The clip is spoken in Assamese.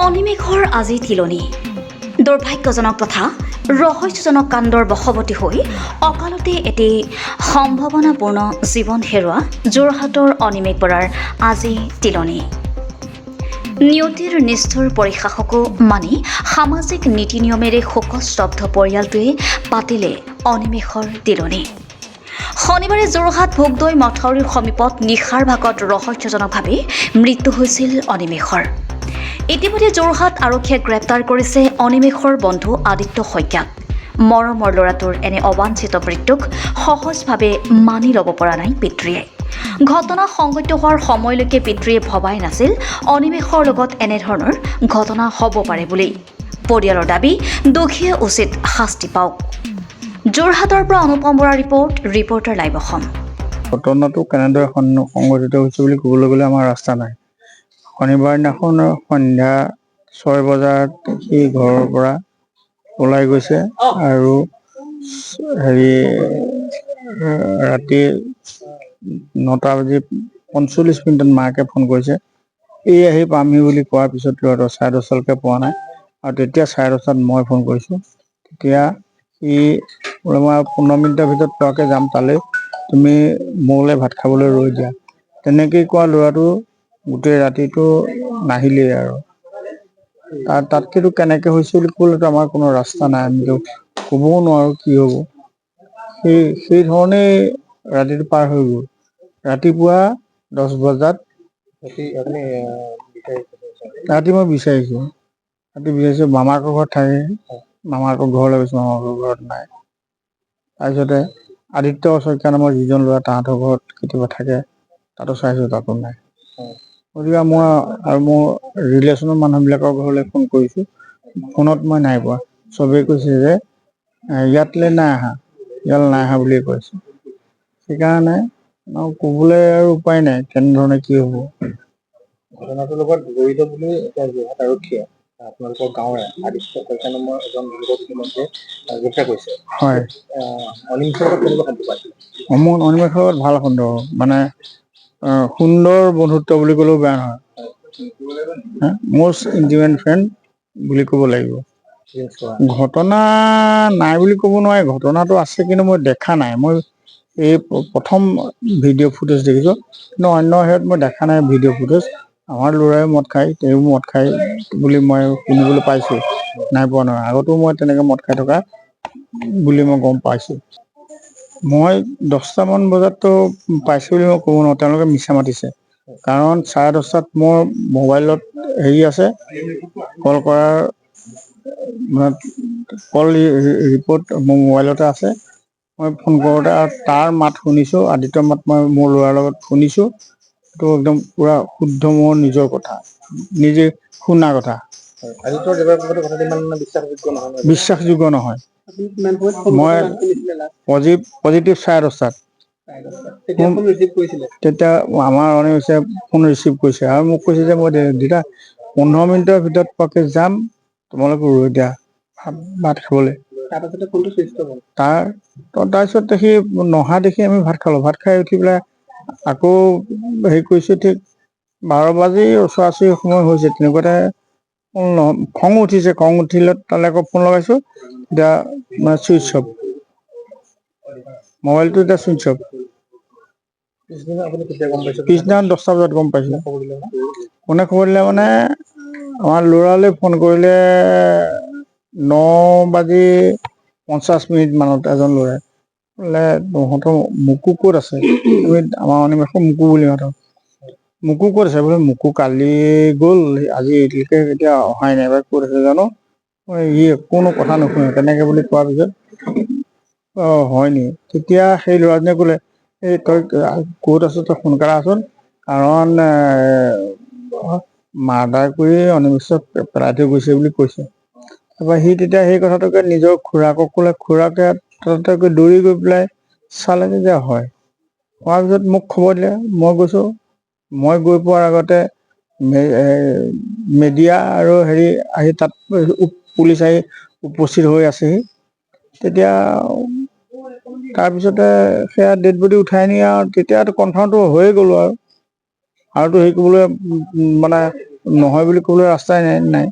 অনিমেষৰ আজি তিলনি দুৰ্ভাগ্যজনক তথা ৰহস্যজনক কাণ্ডৰ বশৱৰ্তী হৈ অকালতে এটি সম্ভাৱনাপূৰ্ণ জীৱন হেৰুওৱা যোৰহাটৰ অনিমেষ বৰাৰ আজি তিলনি। নিয়তিৰ নিষ্ঠুৰ পৰিহাসকো মানি সামাজিক নীতি নিয়মেৰে শোকস্তব্ধ পৰিয়ালটোৱে পাতিলে অনিমেষৰ তিলনি। শনিবাৰে যোৰহাট ভোগদৈ মথাউৰিৰ সমীপত নিশাৰ ভাগত ৰহস্যজনকভাৱে মৃত্যু হৈছিল অনিমেষৰ। ইতিমধ্যে যোৰহাট আৰক্ষীয়ে গ্ৰেপ্তাৰ কৰিছে অনিমেষৰ বন্ধু আদিত্য শইকীয়াক। মৰমৰ ল'ৰাটোৰ এনে অবাঞ্ছিত মৃত্যুক সহজভাৱে মানি ল'ব পৰা নাই পিতৃয়ে। ঘটনা সংঘটিত হোৱাৰ সময়লৈকে পিতৃয়ে ভবাই নাছিল অনিমেষৰ লগত এনেধৰণৰ ঘটনা হ'ব পাৰে বুলি। পৰিয়ালৰ দাবী দোষীয়ে উচিত শাস্তি পাওক। যোৰহাটৰ পৰা অনুপম বৰাৰ ৰিপৰ্ট, ৰিপৰ্টাৰ লাইভ অসম। ঘটনাটো কেনেদৰে সংঘটিত হৈছে বুলি ক'বলৈ গ'লে আমাৰ ৰাস্তা নাই। শনিবাৰ দিনাখন সন্ধ্যা 6 বজাত সি ঘৰৰ পৰা ওলাই গৈছে আৰু ৰাতি 9:45 মাকে ফোন কৰিছে। এই আহি পামহি বুলি কোৱাৰ পিছত ল'ৰাটো 10:30লৈকে পোৱা নাই আৰু তেতিয়া 10:30 মই ফোন কৰিছোঁ। তেতিয়া সি বোলে মই 15 মিনিটৰ ভিতৰত পোৱাকৈ যাম তালৈ, তুমি মোলৈ ভাত খাবলৈ ৰৈ দিয়া। তেনেকেই কোৱা ল'ৰাটো গোটেই ৰাতিটো নাহিলেই আৰু তাতকেতো কেনেকৈ হৈছে বুলি ক'লেতো আমাৰ কোনো ৰাস্তা নাই, আমিতো ক'বও নোৱাৰোঁ কি হ'ব। সেই ধৰণেই ৰাতিটো পাৰ হৈ গ'ল। ৰাতিপুৱা 10 বজাত ৰাতি মই বিচাৰিছোঁ মামাকৰ ঘৰত থাকে, মামাকৰ ঘৰলৈ গৈছোঁ, মামাকৰ ঘৰত নাই। তাৰপিছতে আদিত্য শইকীয়া নামৰ যিজন ল'ৰা তাহাঁতৰ ঘৰত কেতিয়াবা থাকে, তাতো চাইছোঁ, তাতো নাই। গতিকে মই আৰু মোৰ ৰিলেশ্যনৰ মানুহবিলাকৰ ঘৰলৈ ফোন কৰিছোঁ, ফোনত মই নাই পোৱা। চবেই কৈছে যে ইয়ালৈ নাই অহা বুলিয়ে কৈছে। সেইকাৰণে ক'বলৈ আৰু উপায় নাই কেনেধৰণে কি হ'ব। ঘটনাটোৰ লগত জড়িত বুলি এতিয়া যোৰহাট আৰক্ষীয়ে আপোনালোকৰ গাঁৱৰে আদিত্য শইকীয়া নামৰ এজন যুৱক ইতিমধ্যে গ্ৰেপ্তাৰ কৰিছে। হয়, অনিমেষৰ লগত কেনেকুৱা সম্পৰ্ক আছিল? অনিমেষৰ লগত ভাল সম্পৰ্ক, মানে সুন্দৰ বন্ধুত্ব বুলি ক'লেও বেয়া নহয়। মষ্ট ইণ্টিমেট ফ্ৰেণ্ড বুলি ক'ব লাগিব। ঘটনা নাই বুলি ক'ব নোৱাৰে, ঘটনাটো আছে কিন্তু মই দেখা নাই। মই এই প্ৰথম ভিডিঅ' ফুটেজ দেখিছোঁ, কিন্তু অন্য হেৰিত মই দেখা নাই ভিডিঅ' ফুটেজ। আমাৰ ল'ৰাই মদ খায়, তেওঁ মদ খায় বুলি মই শুনিবলৈ পাইছোঁ, নাই পোৱা নহয়। আগতো মই তেনেকৈ মদ খাই থকা বুলি মই গম পাইছোঁ। মই 10টামান বজাততো পাইছোঁ বুলি মই ক'ব নোৱাৰোঁ, তেওঁলোকে মিছা মাতিছে। কাৰণ 10:30 মোৰ মোবাইলত হেৰি আছে, কল কৰাৰ কল ৰিপৰ্ট মোৰ মোবাইলতে আছে। মই ফোন কৰোঁতে আৰু তাৰ মাত শুনিছোঁ, আদিত্যৰ মাত মই মোৰ ল'ৰাৰ লগত শুনিছোঁ। এইটো একদম পুৰা শুদ্ধ মোৰ নিজৰ কথা, নিজে শুনা কথা। বিশ্বাসযোগ্য নহয়। মই পজিটিভ 10:30। তেতিয়া আমাৰ অনিমেষে ফোন ৰিচিভ কৰিছে আৰু মোক কৈছে যে মই দেউতা 15 মিনিটৰ ভিতৰত পোৱাকৈ যাম, তোমালোকে ৰৈ দিয়া ভাত খাবলৈ। তাৰপিছত সি নহা দেখি আমি ভাত খালোঁ। ভাত খাই উঠি পেলাই আকৌ হেৰি কৰিছোঁ, ঠিক 12 বাজি ওচৰা-ওচৰি সময় হৈছে। তেনেকুৱাতে খং উঠিছে, খং উঠিলে তালৈ আকৌ ফোন লগাইছোঁ, এতিয়া মানে চুইচ অফ, মোবাইলটো এতিয়া চুইচ অফ। পিছদিনা 10টা বজাত গম পাইছোঁ। কোনে খবৰ দিলে মানে আমাৰ ল'ৰালৈ ফোন কৰিলে 9:50 মানত এজন ল'ৰাই বোলে তহঁতৰ মুকু ক'ত আছে? আমাৰ অনিমেষৰ মুকু বুলি মাতোঁ। মুকু ক'ত আছে? বোলে মুকু কালি গ'ল, আজি এতিয়ালৈকে এতিয়া অহাই নাই, এবাৰ ক'ত আছে জানো। ই কোনো কথা নুশুনে। তেনেকৈ বুলি কোৱাৰ পিছত হয় নি? তেতিয়া সেই ল'ৰাজনে ক'লে, এই তই ক'ত আছ, তই সোনকালে আছোন, কাৰণ মাৰ্ডাৰ কৰি অনিমেষক পেলাই থৈ গৈছে বুলি কৈছে। তাৰপৰা সি তেতিয়া সেই কথাটোকে নিজৰ খুৰাকক ক'লে, খুৰাকে তাতে দৌৰি গৈ পেলাই চালেগৈ যে হয়। হোৱাৰ পিছত মোক খবৰ দিলে, মই গৈছোঁ। মই গৈ পোৱাৰ আগতে মেডিয়া আৰু হেৰি আহি তাত পুলিচ আহি উপস্থিত হৈ আছেহি। তেতিয়া তাৰপিছতে সেয়া ডেড বডি উঠাই নি আৰু তেতিয়াতো কনফাৰ্মটো হৈয়ে গ'লো আৰুতো হেৰি কৰিবলৈ মানে নহয় বুলি ক'বলৈ ৰাস্তাই নাই